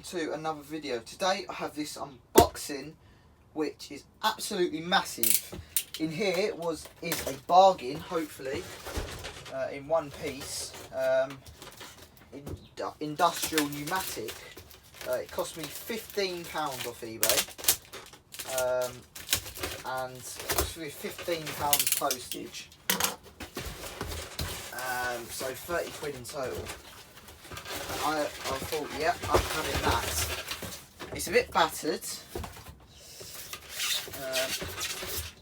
to another video. Today I have this unboxing which is absolutely massive. In here is a bargain, hopefully, in one piece. Industrial Numatic. It cost me £15 off eBay, and £15 postage, so 30 quid in total. I thought, yeah, I'm having that. It's a bit battered.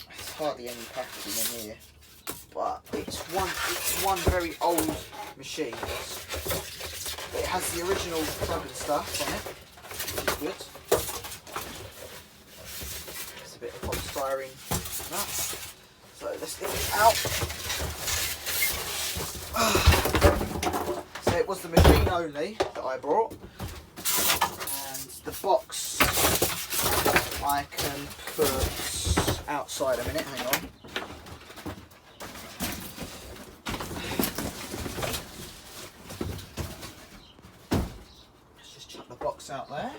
There's hardly any packaging in here, but it's one very old machine. It has the original plug and stuff on it, which is good. There's a bit of polystyrene on that. So let's get it out. So it was the machine only that I brought, and the box I can put outside a minute. Hang on. Box out there,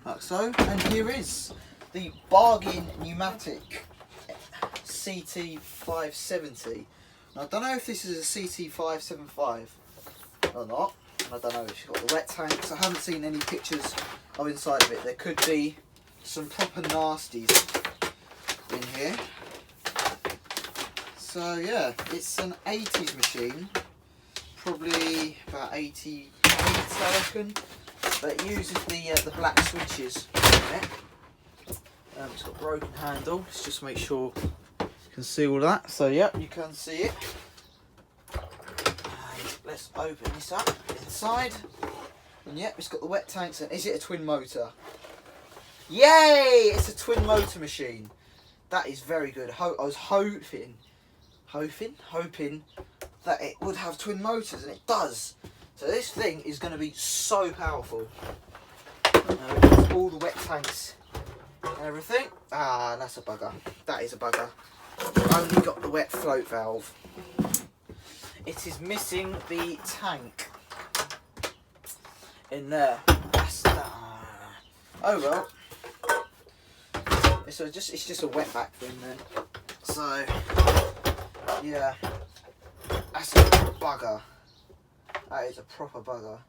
like so, and here is the bargain Numatic ctd570. Now, I don't know if this is a ctd575 or not, and I don't know if it's got the wet tanks. I haven't seen any pictures of inside of it. There could be some proper nasties in here. So yeah, it's an 80s machine, probably about 88 I reckon. But it uses the black switches in it. It's got a broken handle. Let's just make sure you can see all that. So yeah, you can see it. And let's open this up inside. And yeah, it's got the wet tanks. And is it a twin motor? Yay! It's a twin motor machine. That is very good. I was hoping that it would have twin motors, and it does. So this thing is going to be so powerful. All the wet tanks and everything. Ah, that's a bugger. That is a bugger. Only got the wet float valve. It is missing the tank in there. That's that. Oh well. It's just a wetback thing then. So yeah, that's a bugger. That is a proper bugger.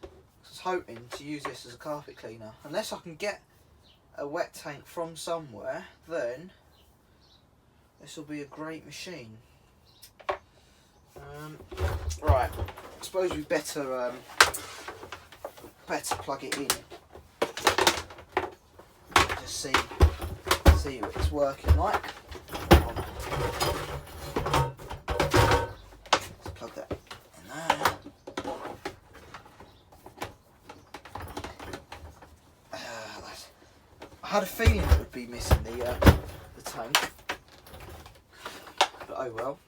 I was hoping to use this as a carpet cleaner. Unless I can get a wet tank from somewhere, then this will be a great machine. Right, I suppose we better plug it in. Just see what it's working like. Let's plug that in there. I had a feeling it would be missing the tank, but oh well.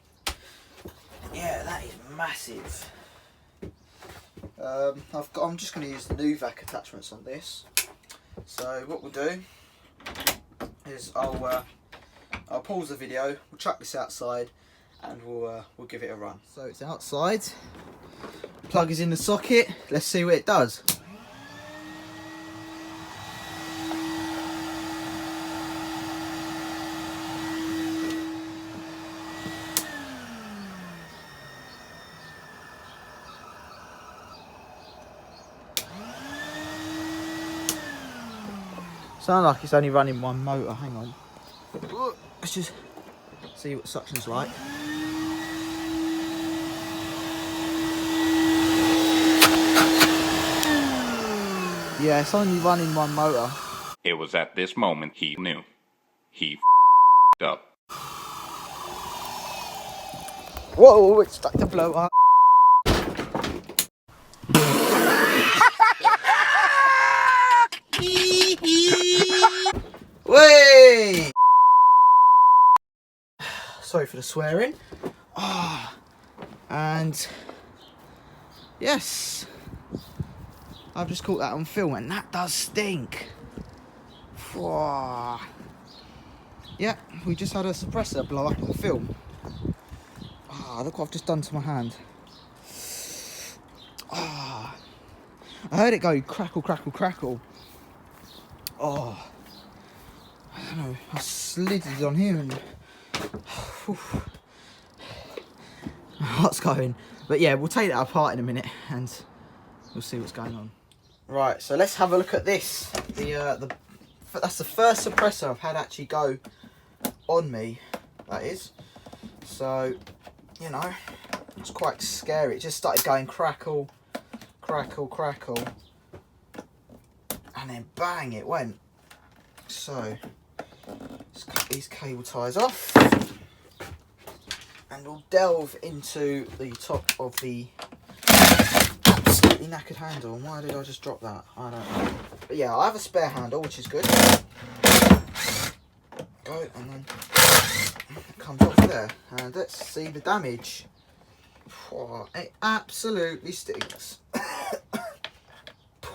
Yeah, that is massive. I'm just going to use the Numatic attachments on this. So what we'll do is I'll pause the video. We'll chuck this outside, and we'll give it a run. So it's outside. Plug is in the socket. Let's see what it does. Sounds like it's only running one motor. Hang on. Let's just see what suction's like. Yeah, it's only running one motor. It was at this moment he knew. He f***ed up. Whoa, it's starting to blow up. Way! Sorry for the swearing. And yes, I've just caught that on film, and that does stink. Yeah, we just had a suppressor blow up on film. Look what I've just done to my hand. I heard it go crackle, crackle, crackle. Oh, I don't know. I slid it on here and what's going. But yeah, we'll take that apart in a minute and we'll see what's going on. Right, so let's have a look at this. That's the first suppressor I've had actually go on me. That is. So, you know, it's quite scary. It just started going crackle, crackle, crackle, and then bang, it went. So let's cut these cable ties off and we'll delve into the top of the absolutely knackered handle. Why did I just drop that? I don't know. But yeah, I have a spare handle, which is good. Go, and then it comes off there. And let's see the damage. Oh, it absolutely stinks.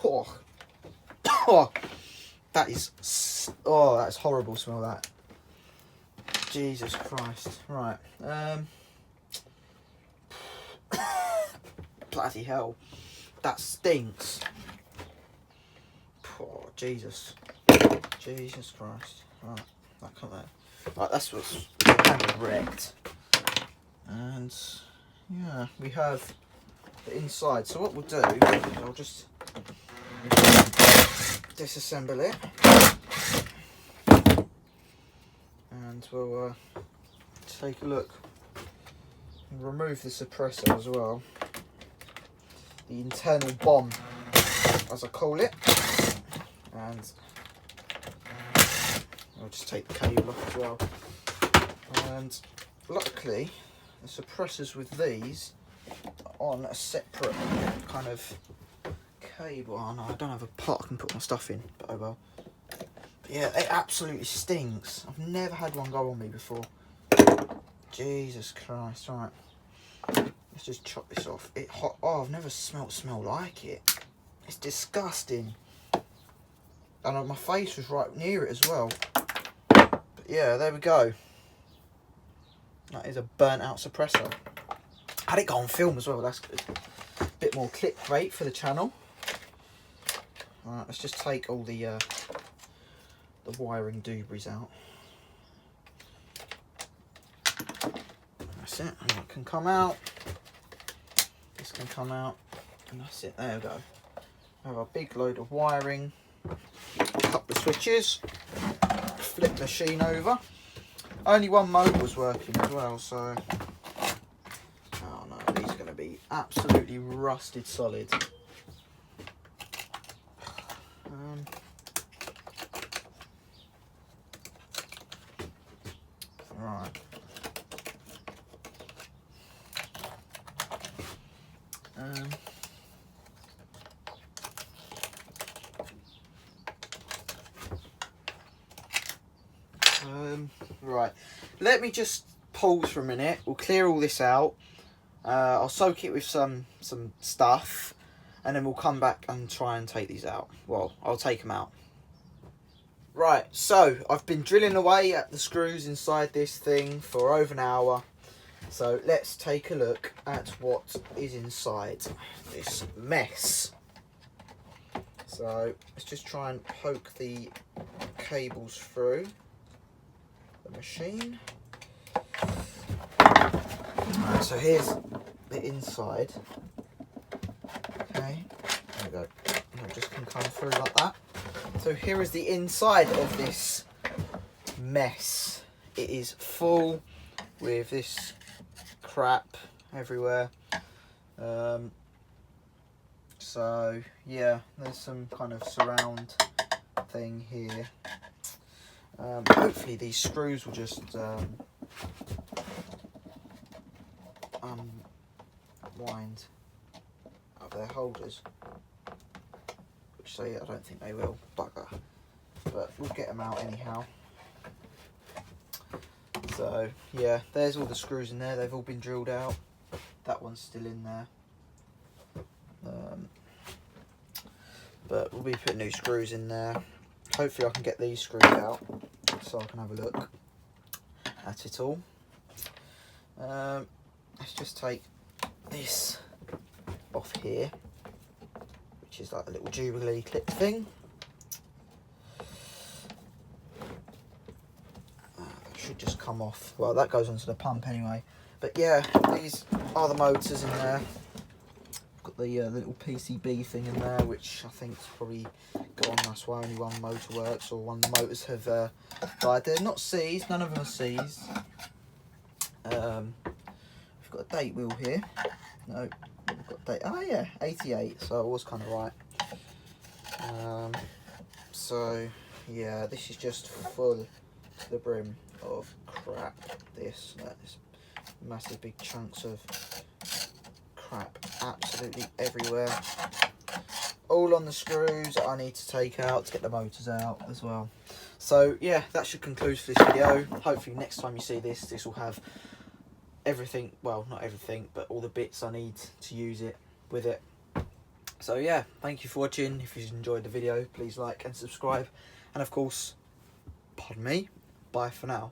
Oh. Oh. That is, oh, that's horrible smell, that. Jesus Christ. Right. Bloody hell. That stinks. Oh, Jesus. Jesus Christ. Right. That come there. Right, that's what's kind of wrecked. And, yeah, we have the inside. So what we'll do, I'll just disassemble it, and we'll take a look and remove the suppressor as well, the internal bomb as I call it, and I'll just take the cable off as well. And luckily the suppressors with these are on a separate kind of cable. Oh no, I don't have a pot I can put my stuff in, but oh well. But yeah, it absolutely stinks. I've never had one go on me before. Jesus Christ. Right, let's just chop this off. It hot. Oh, I've never smelt smell like it. It's disgusting. And my face was right near it as well. But yeah, there we go. That is a burnt out suppressor. Had it go on film as well, that's good. Bit more clickbait for the channel. Alright, let's just take all the wiring doobies out. That's it, and that can come out. This can come out, and that's it, there we go. I have a big load of wiring, a couple of switches, flip the machine over. Only one motor was working as well, so... Oh no, these are going to be absolutely rusted solid. Right. Right. Let me just pause for a minute. We'll clear all this out. I'll soak it with some stuff, and then we'll come back and try and take these out. Well, I'll take them out. Right, so I've been drilling away at the screws inside this thing for over an hour. So let's take a look at what is inside this mess. So let's just try and poke the cables through the machine. Right, so here's the inside. Okay, there we go. It just can come through like that. So here is the inside of this mess. It is full with this crap everywhere. So yeah, there's some kind of surround thing here. Hopefully these screws will just unwind out of their holders. So yeah, I don't think they will, bugger. But we'll get them out anyhow. So yeah, there's all the screws in there. They've all been drilled out. That one's still in there. But we'll be putting new screws in there. Hopefully I can get these screws out so I can have a look at it all. Let's just take this off here, which which is like a little Jubilee clip thing. That should just come off. Well, that goes onto the pump anyway. But yeah, these are the motors in there. Got the little PCB thing in there, which I think is probably gone. That's why only one motor works, or one of the motors have died. They're not C's, none of them are C's. We've got a date wheel here. No, we've got date. Oh yeah, 88. So I was kind of right. So yeah, this is just full to the brim of crap. This massive big chunks of crap absolutely everywhere, all on the screws that I need to take out to get the motors out as well. So yeah, that should conclude for this video. Hopefully next time you see this, this will have everything, well not everything, but all the bits I need to use it with it. So yeah, thank you for watching. If you enjoyed the video, please like and subscribe, and of course, pardon me, bye for now.